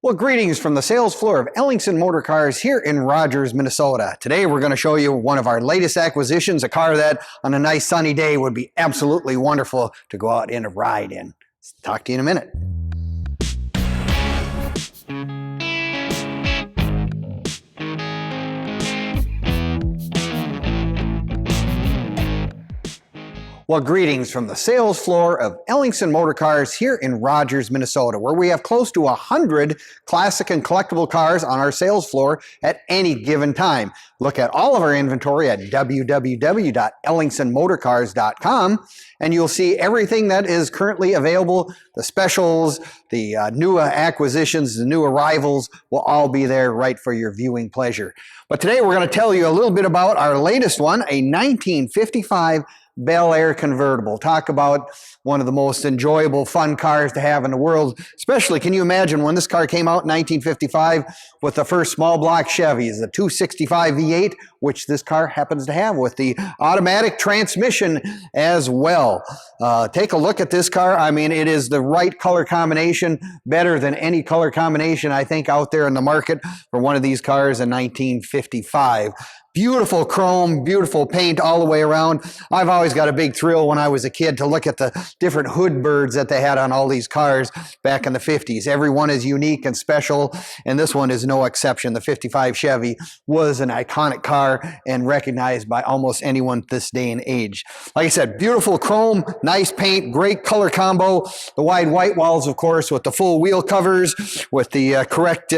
Well, greetings from the sales floor of Ellingson Motorcars here in Rogers, Minnesota. Today we're going to show you one of our latest acquisitions, a car that on a nice sunny day would be absolutely wonderful to go out and ride in. Talk to you in a minute. Well, greetings from the sales floor of Ellingson Motorcars here in Rogers, Minnesota, where we have close to 100 classic and collectible cars on our sales floor at any given time. Look at all of our inventory at www.ellingsonmotorcars.com, and you'll see everything that is currently available. The specials, the new acquisitions, the new arrivals will all be there right for your viewing pleasure. But today we're going to tell you a little bit about our latest one, a 1955 Bel Air Convertible. Talk about one of the most enjoyable, fun cars to have in the world. Especially, can you imagine when this car came out in 1955 with the first small block Chevys, the 265 V8, which this car happens to have with the automatic transmission as well. Take a look at this car. I mean, it is the right color combination, better than any color combination I think out there in the market for one of these cars in 1955. Beautiful chrome, beautiful paint all the way around. I've always got a big thrill when I was a kid to look at the different hood birds that they had on all these cars back in the 50s. Every one is unique and special, and this one is no exception. The 55 Chevy was an iconic car and recognized by almost anyone this day and age. Like I said, beautiful chrome, nice paint, great color combo. The wide white walls, of course, with the full wheel covers, with the correct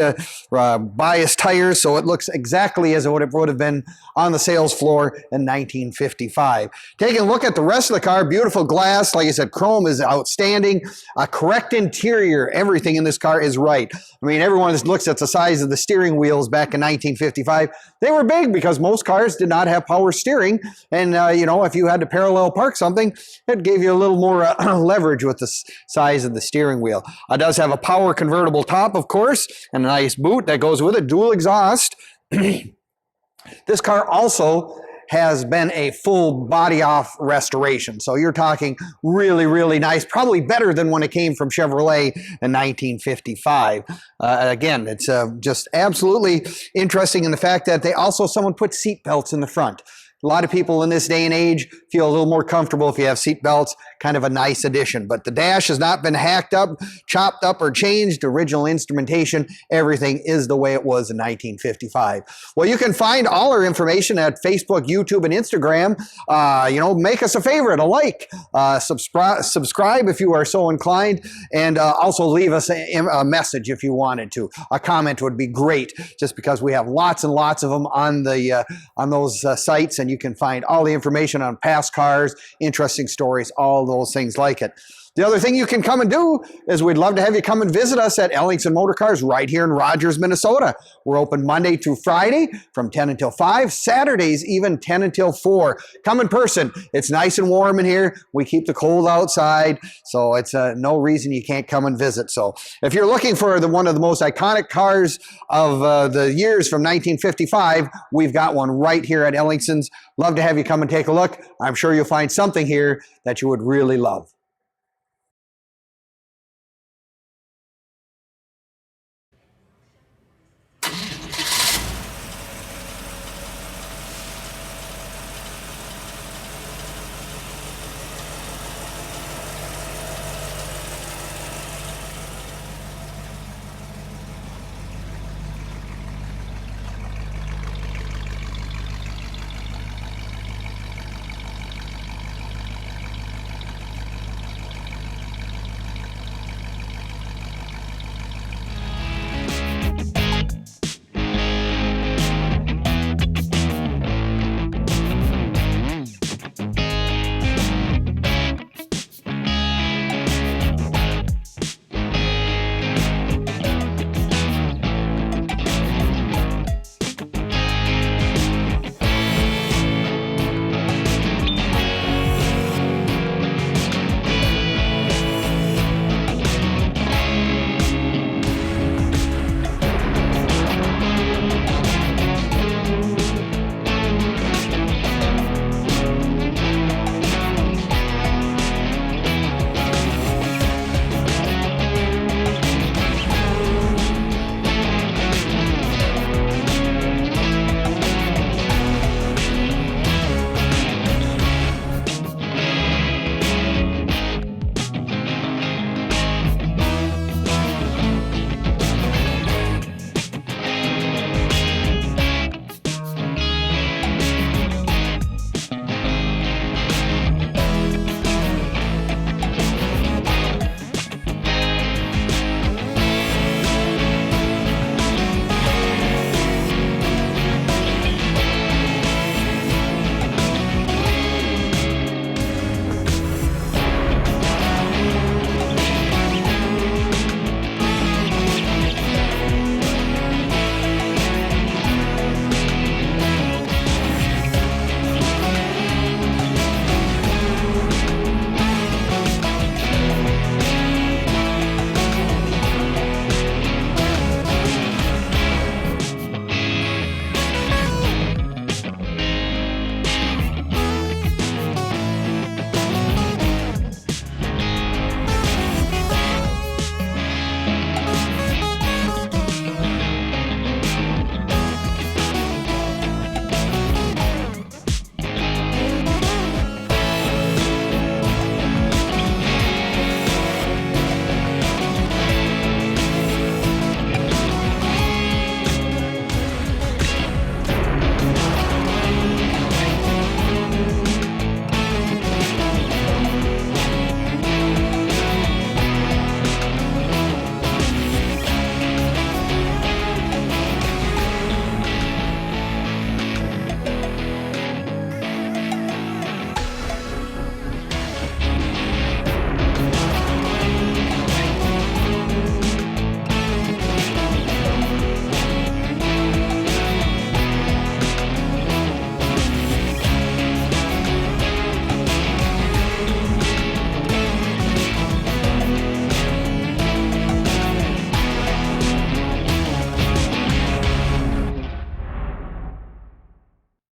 bias tires, so it looks exactly as it would have been on the sales floor in 1955. Taking a look at the rest of the car, beautiful glass. Like I said, chrome is outstanding. A correct interior. Everything in this car is right. I mean, everyone looks at the size of the steering wheels back in 1955. They were big because most cars did not have power steering. And, you know, if you had to parallel park something, it gave you a little more leverage with the size of the steering wheel. It does have a power convertible top, of course, and a nice boot that goes with it, dual exhaust. This car also has been a full body off restoration. So you're talking really, really nice, probably better than when it came from Chevrolet in 1955. Again, it's just absolutely interesting in the fact that someone put seat belts in the front. A lot of people in this day and age feel a little more comfortable if you have seat belts, kind of a nice addition. But the dash has not been hacked up, chopped up, or changed. Original instrumentation, everything is the way it was in 1955. Well, you can find all our information at Facebook, YouTube, and Instagram. You know, make us a favorite, a like, subscribe if you are so inclined, and also leave us a message if you wanted to. A comment would be great, just because we have lots and lots of them on the on those sites, and you can find all the information on past cars, interesting stories, all those things like it. The other thing you can come and do is we'd love to have you come and visit us at Ellingson Motorcars right here in Rogers, Minnesota. We're open Monday through Friday from 10 until 5, Saturdays even 10 until 4. Come in person. It's nice and warm in here. We keep the cold outside, so it's no reason you can't come and visit. So if you're looking for one of the most iconic cars of the years from 1955, we've got one right here at Ellingson's. Love to have you come and take a look. I'm sure you'll find something here that you would really love.